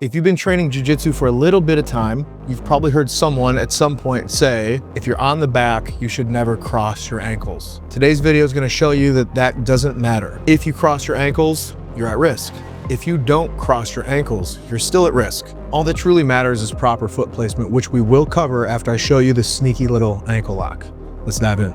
If you've been training jiu-jitsu for a little bit of time, you've probably heard someone at some point say, if you're on the back, you should never cross your ankles. Today's video is going to show you that that doesn't matter. If you cross your ankles, you're at risk. If you don't cross your ankles, you're still at risk. All that truly matters is proper foot placement, which we will cover after I show you the sneaky little ankle lock. Let's dive in.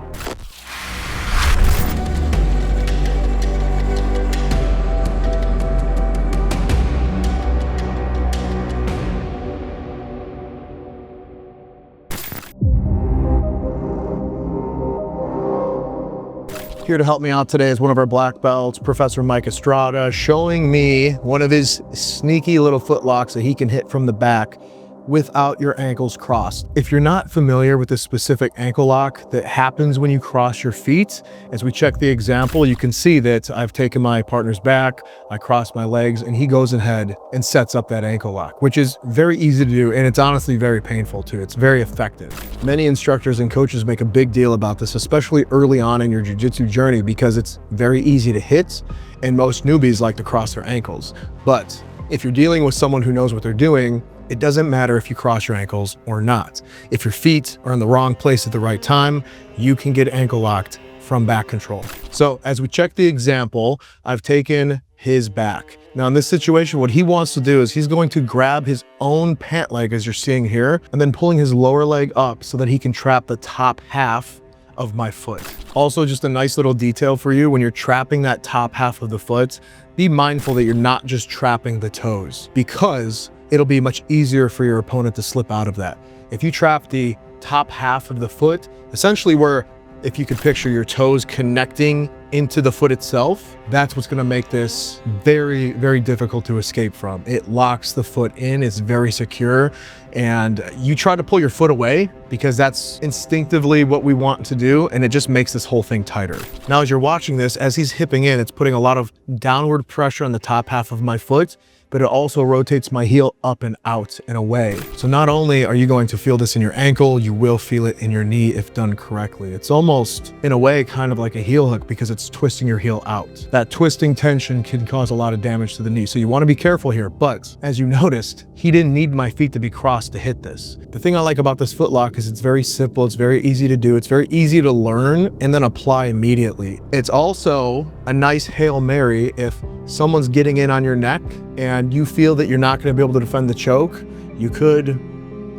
Here to help me out today is one of our black belts, Professor Mike Estrada, showing me one of his sneaky little foot locks that he can hit from the back without your ankles crossed. If you're not familiar with this specific ankle lock that happens when you cross your feet, as we check the example, you can see that I've taken my partner's back, I cross my legs, and he goes ahead and sets up that ankle lock, which is very easy to do, and it's honestly very painful too. It's very effective. Many instructors and coaches make a big deal about this, especially early on in your jiu-jitsu journey, because it's very easy to hit, and most newbies like to cross their ankles. But if you're dealing with someone who knows what they're doing, it doesn't matter if you cross your ankles or not. If your feet are in the wrong place at the right time, you can get ankle locked from back control. So as we check the example, I've taken his back. Now in this situation, what he wants to do is he's going to grab his own pant leg, as you're seeing here, and then pulling his lower leg up so that he can trap the top half of my foot. Also, just a nice little detail for you, when you're trapping that top half of the foot, be mindful that you're not just trapping the toes, because it'll be much easier for your opponent to slip out of that. If you trap the top half of the foot, essentially where, if you could picture your toes connecting into the foot itself, that's what's gonna make this very, very difficult to escape from. It locks the foot in, it's very secure, and you try to pull your foot away because that's instinctively what we want to do, and it just makes this whole thing tighter. Now, as you're watching this, as he's hipping in, it's putting a lot of downward pressure on the top half of my foot, but it also rotates my heel up and out and away. So not only are you going to feel this in your ankle, you will feel it in your knee if done correctly. It's almost, in a way, kind of like a heel hook because it's twisting your heel out. That twisting tension can cause a lot of damage to the knee, so you want to be careful here. But as you noticed, he didn't need my feet to be crossed to hit this. The thing I like about this foot lock is it's very simple, it's very easy to do, it's very easy to learn and then apply immediately. It's also a nice Hail Mary if someone's getting in on your neck and you feel that you're not going to be able to defend the choke. You could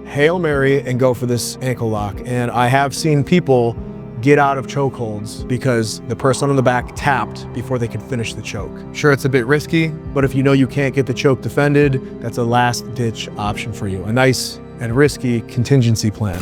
Hail Mary and go for this ankle lock. And I have seen people get out of chokeholds because the person on the back tapped before they could finish the choke. Sure, it's a bit risky, but if you know you can't get the choke defended, that's a last ditch option for you. A nice and risky contingency plan.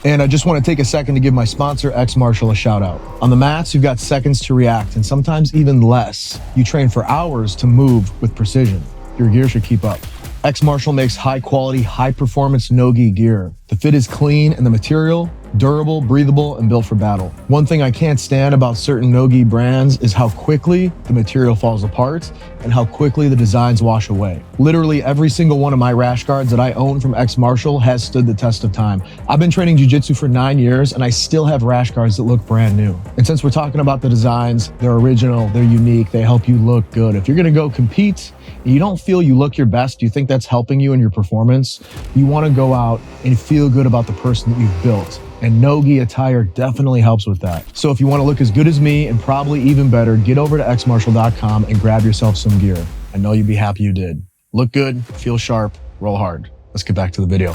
And I just want to take a second to give my sponsor, X Martial, a shout out. On the mats, you've got seconds to react and sometimes even less. You train for hours to move with precision. Your gear should keep up. X Martial makes high quality, high performance no-gi gear. The fit is clean and the material durable, breathable, and built for battle. One thing I can't stand about certain no-gi brands is how quickly the material falls apart and how quickly the designs wash away. Literally every single one of my rash guards that I own from X Martial has stood the test of time. I've been training jiu-jitsu for 9 years and I still have rash guards that look brand new. And since we're talking about the designs, they're original, they're unique, they help you look good. If you're gonna go compete and you don't feel you look your best, you think that's helping you in your performance, you wanna go out and feel good about the person that you've built. And no-gi attire definitely helps with that. So if you want to look as good as me and probably even better, get over to xmartial.com and grab yourself some gear. I know you'd be happy you did. Look good, feel sharp, roll hard. Let's get back to the video.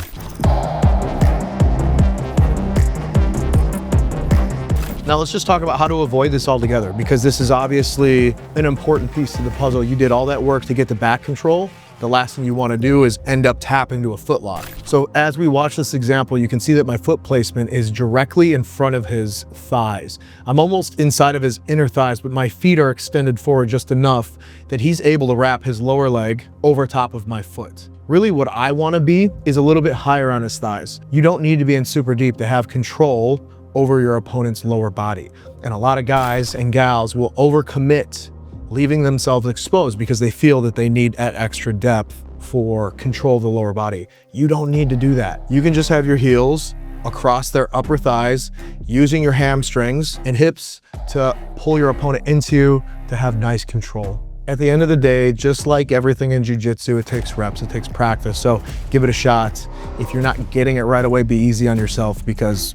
Now let's just talk about how to avoid this altogether, because this is obviously an important piece to the puzzle. You did all that work to get the back control. The last thing you want to do is end up tapping to a foot lock. So as we watch this example, you can see that my foot placement is directly in front of his thighs. I'm almost inside of his inner thighs, but my feet are extended forward just enough that he's able to wrap his lower leg over top of my foot. Really what I want to be is a little bit higher on his thighs. You don't need to be in super deep to have control over your opponent's lower body. And a lot of guys and gals will overcommit, leaving themselves exposed because they feel that they need that extra depth for control of the lower body. You don't need to do that. You can just have your heels across their upper thighs, using your hamstrings and hips to pull your opponent into to have nice control. At the end of the day, just like everything in jiu-jitsu, it takes reps, it takes practice. So give it a shot. If you're not getting it right away, be easy on yourself, because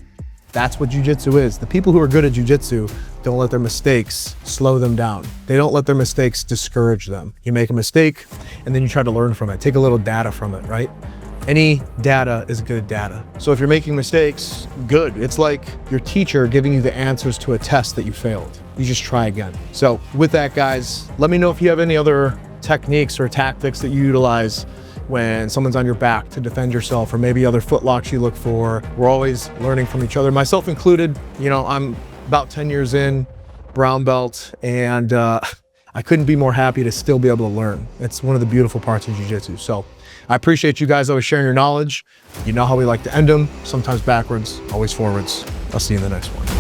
that's what jiu-jitsu is. The people who are good at jiu-jitsu don't let their mistakes slow them down. They don't let their mistakes discourage them. You make a mistake and then you try to learn from it. Take a little data from it, right? Any data is good data. So if you're making mistakes, good. It's like your teacher giving you the answers to a test that you failed. You just try again. So with that, guys, let me know if you have any other techniques or tactics that you utilize when someone's on your back to defend yourself, or maybe other footlocks you look for. We're always learning from each other, myself included. You know, I'm about 10 years in, brown belt, and I couldn't be more happy to still be able to learn. It's one of the beautiful parts of jiu-jitsu. So I appreciate you guys always sharing your knowledge. You know how we like to end them, sometimes backwards, always forwards. I'll see you in the next one.